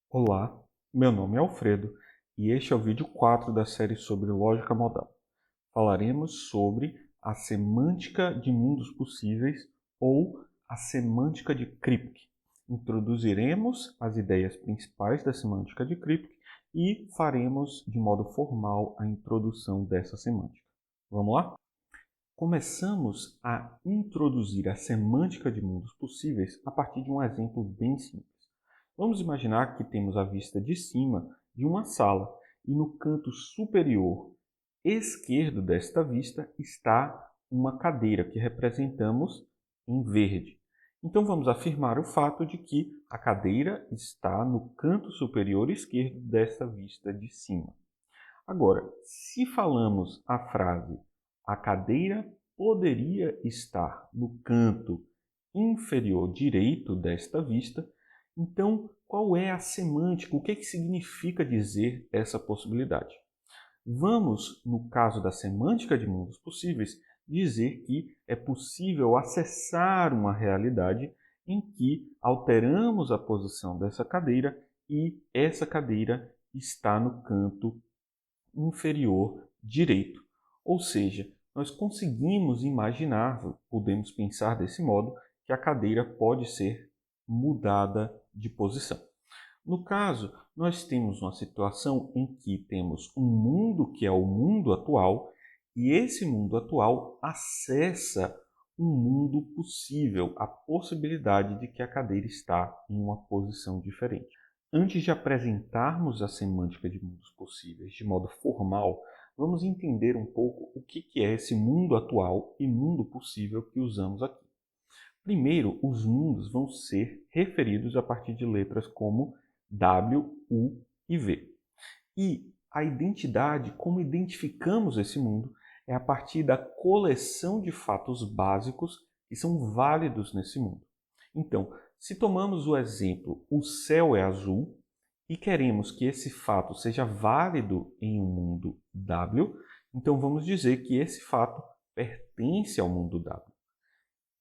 Olá, meu nome é Alfredo e este é o vídeo 4 da série sobre lógica modal. Falaremos sobre a semântica de mundos possíveis ou a semântica de Kripke. Introduziremos as ideias principais da semântica de Kripke e faremos de modo formal a introdução dessa semântica. Vamos lá? Começamos a introduzir a semântica de mundos possíveis a partir de um exemplo bem simples. Vamos imaginar que temos a vista de cima de uma sala e no canto superior esquerdo desta vista está uma cadeira que representamos em verde. Então vamos afirmar o fato de que a cadeira está no canto superior esquerdo desta vista de cima. Agora, se falamos a frase "a cadeira poderia estar no canto inferior direito desta vista", então qual é a semântica? O que significa dizer essa possibilidade? Vamos, no caso da semântica de mundos possíveis, dizer que é possível acessar uma realidade em que alteramos a posição dessa cadeira e essa cadeira está no canto inferior direito. Ou seja, nós conseguimos imaginar, podemos pensar desse modo, que a cadeira pode ser mudada de posição. No caso, nós temos uma situação em que temos um mundo que é o mundo atual e esse mundo atual acessa um mundo possível, a possibilidade de que a cadeira está em uma posição diferente. Antes de apresentarmos a semântica de mundos possíveis de modo formal, vamos entender um pouco o que é esse mundo atual e mundo possível que usamos aqui. Primeiro, os mundos vão ser referidos a partir de letras como W, U e V. E a identidade, como identificamos esse mundo, é a partir da coleção de fatos básicos que são válidos nesse mundo. Então, se tomamos o exemplo, o céu é azul, e queremos que esse fato seja válido em um mundo W, então vamos dizer que esse fato pertence ao mundo W.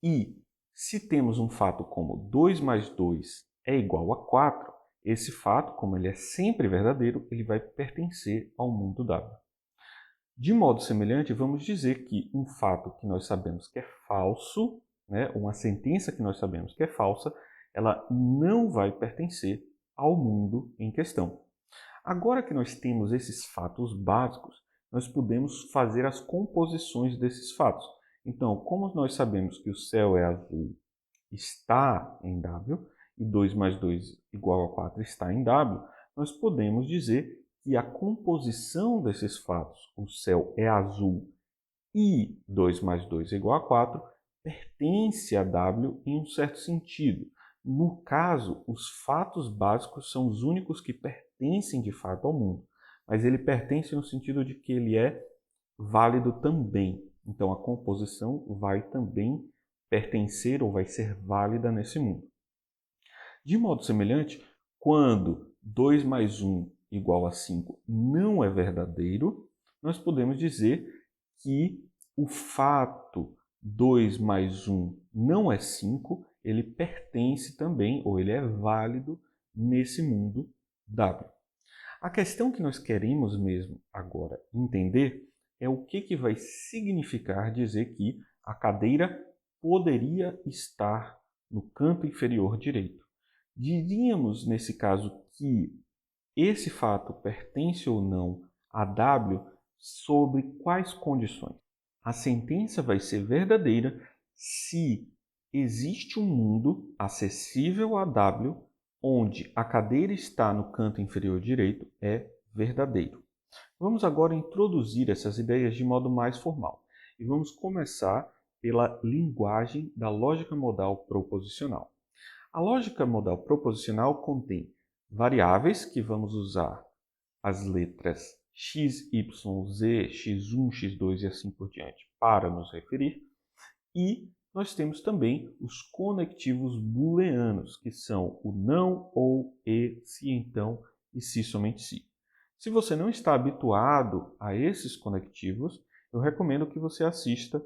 E se temos um fato como 2 mais 2 é igual a 4, esse fato, como ele é sempre verdadeiro, ele vai pertencer ao mundo W. De modo semelhante, vamos dizer que um fato que nós sabemos que é falso, uma sentença que nós sabemos que é falsa, ela não vai pertencer ao mundo em questão. Agora que nós temos esses fatos básicos, nós podemos fazer as composições desses fatos. Então, como nós sabemos que o céu é azul está em W, e 2 mais 2 igual a 4 está em W, nós podemos dizer que a composição desses fatos, o céu é azul e 2 mais 2 é igual a 4, pertence a W em um certo sentido. No caso, os fatos básicos são os únicos que pertencem de fato ao mundo, mas ele pertence no sentido de que ele é válido também. Então a composição vai também pertencer ou vai ser válida nesse mundo. De modo semelhante, quando 2 mais 1 igual a 5 não é verdadeiro, nós podemos dizer que o fato 2 mais 1 não é 5, ele pertence também, ou ele é válido nesse mundo W. A questão que nós queremos mesmo agora entender é o que vai significar dizer que a cadeira poderia estar no canto inferior direito. Diríamos, nesse caso, que esse fato pertence ou não a W sobre quais condições? A sentença vai ser verdadeira se existe um mundo acessível a W onde a cadeira está no canto inferior direito é verdadeiro. Vamos agora introduzir essas ideias de modo mais formal e vamos começar pela linguagem da lógica modal proposicional. A lógica modal proposicional contém variáveis que vamos usar as letras x, y, z, x1, x2 e assim por diante para nos referir, e nós temos também os conectivos booleanos, que são o não, ou, e, se então e se somente se. Se você não está habituado a esses conectivos, eu recomendo que você assista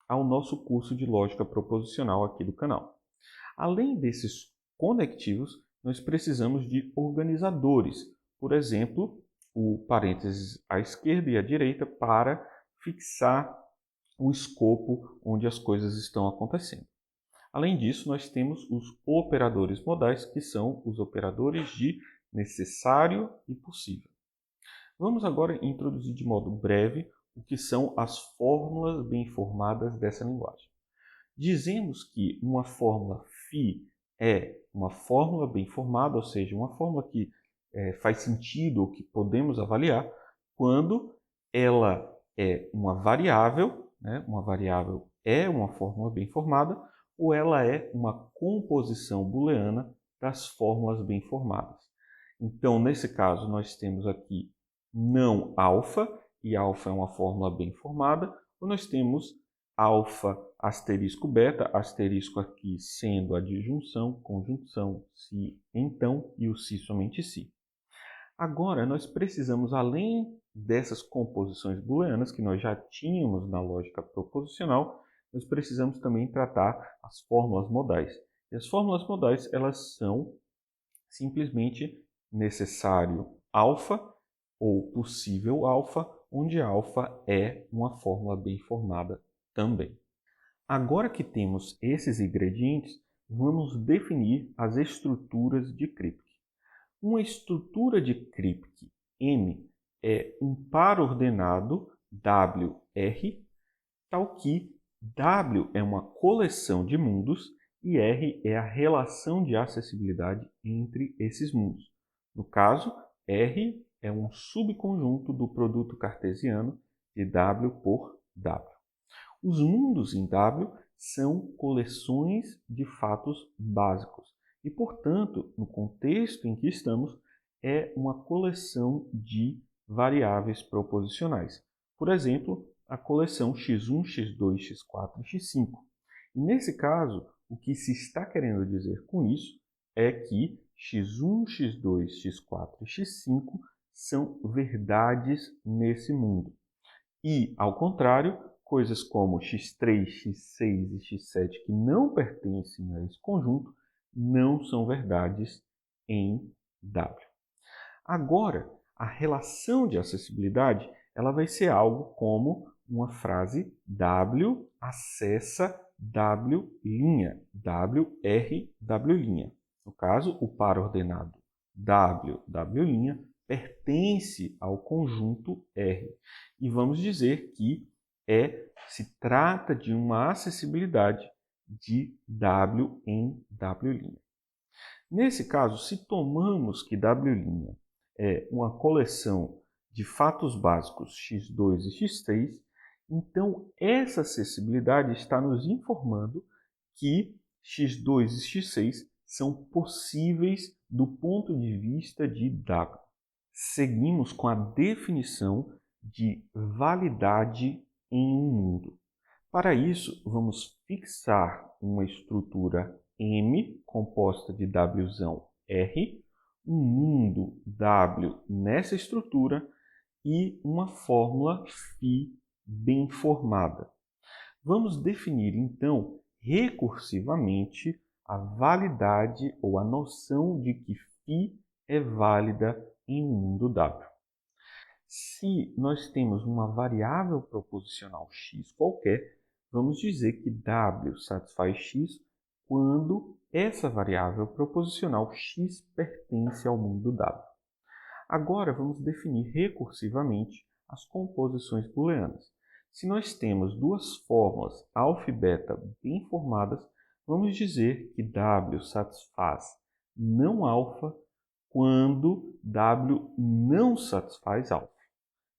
ao nosso curso de lógica proposicional aqui do canal. Além desses conectivos, nós precisamos de organizadores. Por exemplo, o parênteses à esquerda e à direita para fixar o escopo onde as coisas estão acontecendo. Além disso, nós temos os operadores modais, que são os operadores de necessário e possível. Vamos agora introduzir de modo breve o que são as fórmulas bem formadas dessa linguagem. Dizemos que uma fórmula φ é uma fórmula bem formada, ou seja, uma fórmula que faz sentido ou que podemos avaliar quando ela é uma variável, né? Uma variável é uma fórmula bem formada, ou ela é uma composição booleana das fórmulas bem formadas. Então, nesse caso, nós temos aqui não alfa, e alfa é uma fórmula bem formada, ou nós temos alfa asterisco beta, asterisco aqui sendo a disjunção, conjunção, se, então, e o se somente se. Agora, nós precisamos, além dessas composições booleanas que nós já tínhamos na lógica proposicional, nós precisamos também tratar as fórmulas modais. E as fórmulas modais, elas são simplesmente necessário alfa ou possível alfa, onde alfa é uma fórmula bem formada também. Agora que temos esses ingredientes, vamos definir as estruturas de Kripke. Uma estrutura de Kripke M é um par ordenado WR, tal que W é uma coleção de mundos e R é a relação de acessibilidade entre esses mundos. No caso, R é um subconjunto do produto cartesiano de W por W. Os mundos em W são coleções de fatos básicos e, portanto, no contexto em que estamos, é uma coleção de variáveis proposicionais. Por exemplo, a coleção x1, x2, x4 e x5. E nesse caso, o que se está querendo dizer com isso é que x1, x2, x4 e x5 são verdades nesse mundo. E, ao contrário, coisas como x3, x6 e x7 que não pertencem a esse conjunto não são verdades em W. Agora, a relação de acessibilidade ela vai ser algo como uma frase W acessa W', WR, W'. No caso, o par ordenado W, W' pertence ao conjunto R. E vamos dizer que se trata de uma acessibilidade de W em W'. Nesse caso, se tomamos que W' é uma coleção de fatos básicos x2 e x3, então essa acessibilidade está nos informando que x2 e x6 são possíveis do ponto de vista de W. Seguimos com a definição de validade em um mundo. Para isso, vamos fixar uma estrutura M composta de Wzão R, um mundo W nessa estrutura e uma fórmula φ bem formada. Vamos definir, então, recursivamente a validade ou a noção de que φ é válida em um mundo W. Se nós temos uma variável proposicional x qualquer, vamos dizer que W satisfaz x quando essa variável proposicional x pertence ao mundo W. Agora vamos definir recursivamente as composições booleanas. Se nós temos duas fórmulas alfa e beta bem formadas, vamos dizer que W satisfaz não alfa quando W não satisfaz alfa.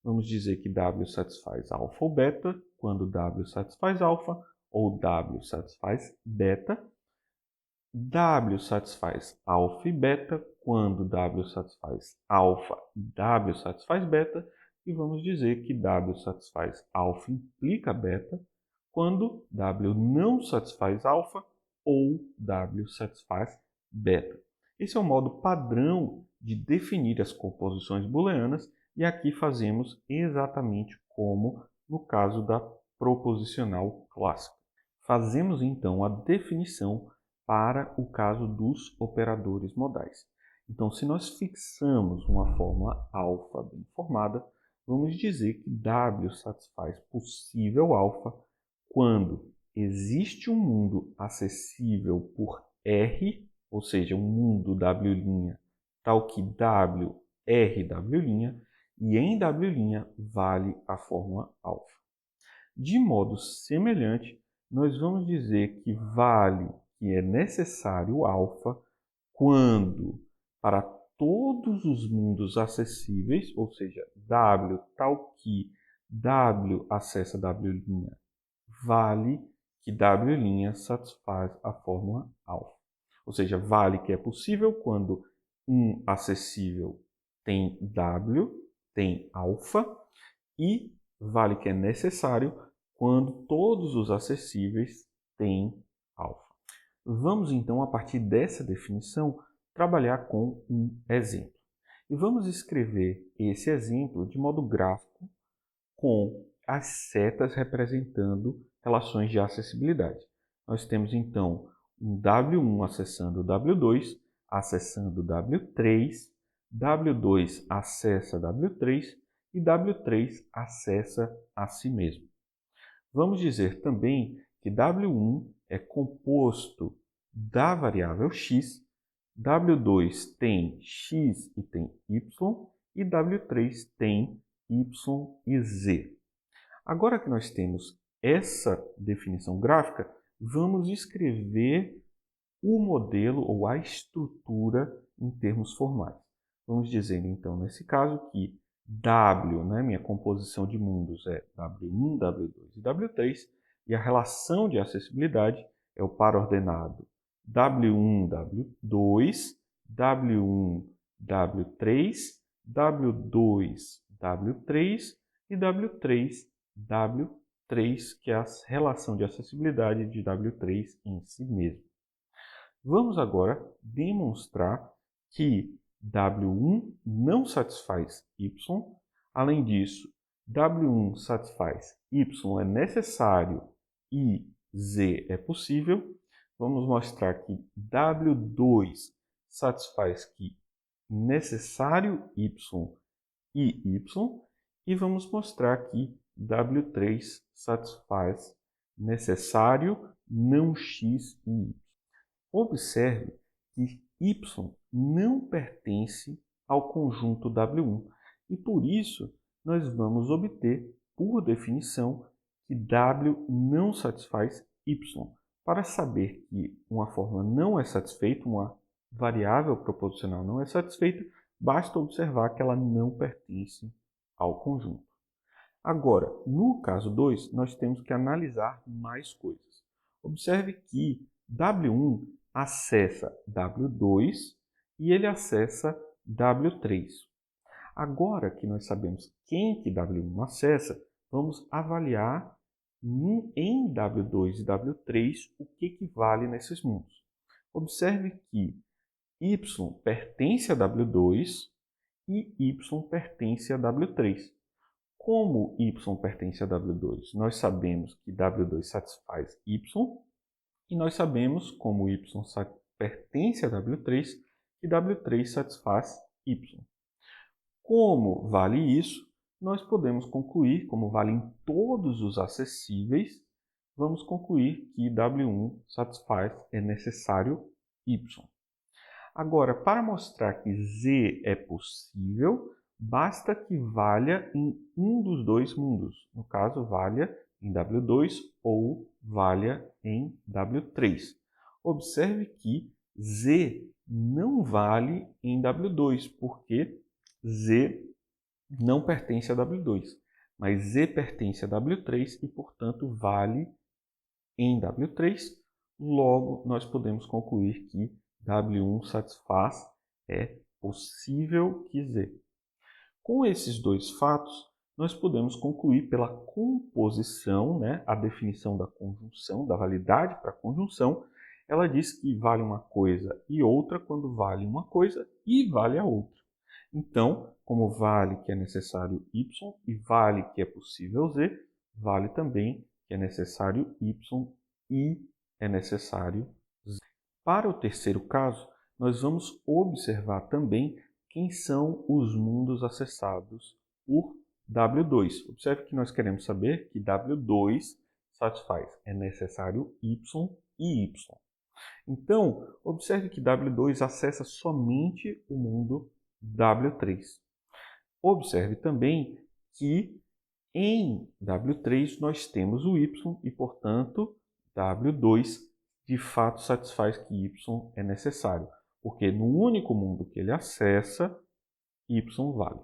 Vamos dizer que W satisfaz alfa ou beta quando W satisfaz alfa, ou W satisfaz beta. W satisfaz alfa e beta quando W satisfaz alfa e W satisfaz beta. E vamos dizer que W satisfaz alfa implica beta quando W não satisfaz alfa ou W satisfaz beta. Esse é o modo padrão de definir as composições booleanas e aqui fazemos exatamente como no caso da proposicional clássica. Fazemos então a definição para o caso dos operadores modais. Então, se nós fixamos uma fórmula alfa bem formada, vamos dizer que W satisfaz possível alfa quando existe um mundo acessível por R, ou seja, um mundo W' tal que W, R, W', e em W' vale a fórmula alfa. De modo semelhante, nós vamos dizer que vale, que é necessário alfa, quando para todos os mundos acessíveis, ou seja, W tal que W acessa W', vale que W' satisfaz a fórmula alfa. Ou seja, vale que é possível quando um acessível tem W, tem alfa, e vale que é necessário quando todos os acessíveis têm alfa. Vamos então, a partir dessa definição, trabalhar com um exemplo. E vamos escrever esse exemplo de modo gráfico com as setas representando relações de acessibilidade. Nós temos então um W1 acessando o W2, acessando o W3, W2 acessa W3 e W3 acessa a si mesmo. Vamos dizer também que W1 é composto da variável x, W2 tem x e tem y, e W3 tem y e z. Agora que nós temos essa definição gráfica, vamos escrever o modelo ou a estrutura em termos formais. Vamos dizer, então, nesse caso, que W, né, minha composição de mundos é W1, W2 e W3, e a relação de acessibilidade é o par ordenado W1, W2, W1, W3, W2, W3 e W3, W3, que é a relação de acessibilidade de W3 em si mesmo. Vamos agora demonstrar que W1 não satisfaz Y. Além disso, W1 satisfaz Y é necessário e Z é possível. Vamos mostrar que W2 satisfaz que necessário Y e Y. E vamos mostrar que W3 satisfaz necessário não X e Y. Observe que Y não pertence ao conjunto W1 e por isso nós vamos obter, por definição, que W não satisfaz Y. Para saber que uma fórmula não é satisfeita, uma variável proposicional não é satisfeita, basta observar que ela não pertence ao conjunto. Agora, no caso 2, nós temos que analisar mais coisas. Observe que W1 acessa W2 e ele acessa W3. Agora que nós sabemos quem que W1 acessa, vamos avaliar em W2 e W3 o que vale nesses mundos. Observe que Y pertence a W2 e Y pertence a W3. Como Y pertence a W2? Nós sabemos que W2 satisfaz Y e nós sabemos, como Y pertence a W3, que W3 satisfaz Y. Como vale isso, nós podemos concluir, como vale em todos os acessíveis, vamos concluir que W1 satisfaz, é necessário Y. Agora, para mostrar que Z é possível, basta que valha em um dos dois mundos. No caso, valha em W2 ou valha em W3. Observe que Z não vale em W2, porque Z não pertence a W2. Mas Z pertence a W3 e, portanto, vale em W3. Logo, nós podemos concluir que W1 satisfaz, é possível que Z. Com esses dois fatos, nós podemos concluir pela composição, né, a definição da conjunção, da validade para a conjunção, ela diz que vale uma coisa e outra quando vale uma coisa e vale a outra. Então, como vale que é necessário Y e vale que é possível Z, vale também que é necessário Y e é necessário Z. Para o terceiro caso, nós vamos observar também quem são os mundos acessados por W2. Observe que nós queremos saber que W2 satisfaz é necessário Y e Y. Então, observe que W2 acessa somente o mundo W3. Observe também que em W3 nós temos o Y e, portanto, W2 de fato satisfaz que Y é necessário, porque no único mundo que ele acessa, Y vale.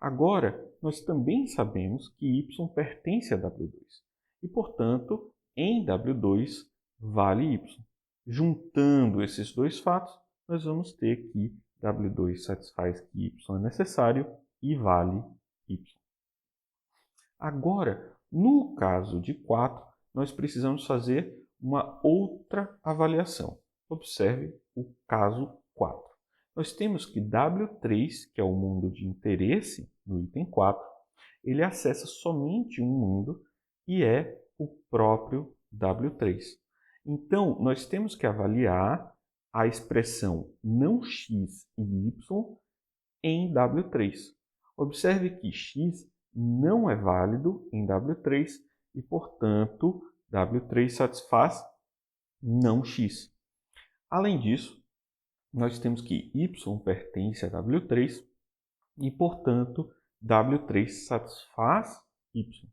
Agora, nós também sabemos que Y pertence a W2 e, portanto, em W2 vale Y. Juntando esses dois fatos, nós vamos ter que W2 satisfaz que Y é necessário e vale Y. Agora, no caso de 4, nós precisamos fazer uma outra avaliação. Observe o caso 4. Nós temos que W3, que é o mundo de interesse no item 4, ele acessa somente um mundo e é o próprio W3. Então, nós temos que avaliar a expressão não x e y em W3. Observe que x não é válido em W3 e, portanto, W3 satisfaz não x. Além disso, nós temos que y pertence a W3 e, portanto, W3 satisfaz y.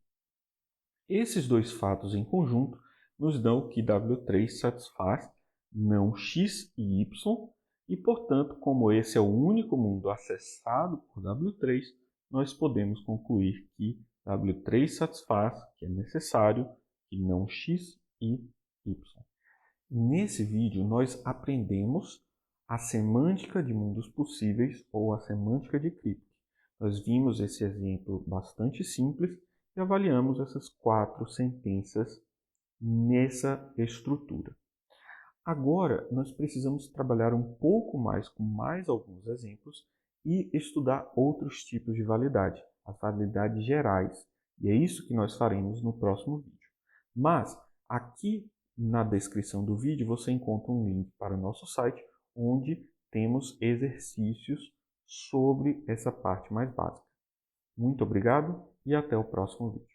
Esses dois fatos em conjunto nos dão que W3 satisfaz não x e y e, portanto, como esse é o único mundo acessado por W3, nós podemos concluir que W3 satisfaz, que é necessário, que não x e y. Nesse vídeo, nós aprendemos a semântica de mundos possíveis ou a semântica de Kripke. Nós vimos esse exemplo bastante simples e avaliamos essas 4 sentenças nessa estrutura. Agora, nós precisamos trabalhar um pouco mais com mais alguns exemplos e estudar outros tipos de validade, as validades gerais. E é isso que nós faremos no próximo vídeo. Mas, aqui na descrição do vídeo, você encontra um link para o nosso site, onde temos exercícios sobre essa parte mais básica. Muito obrigado e até o próximo vídeo.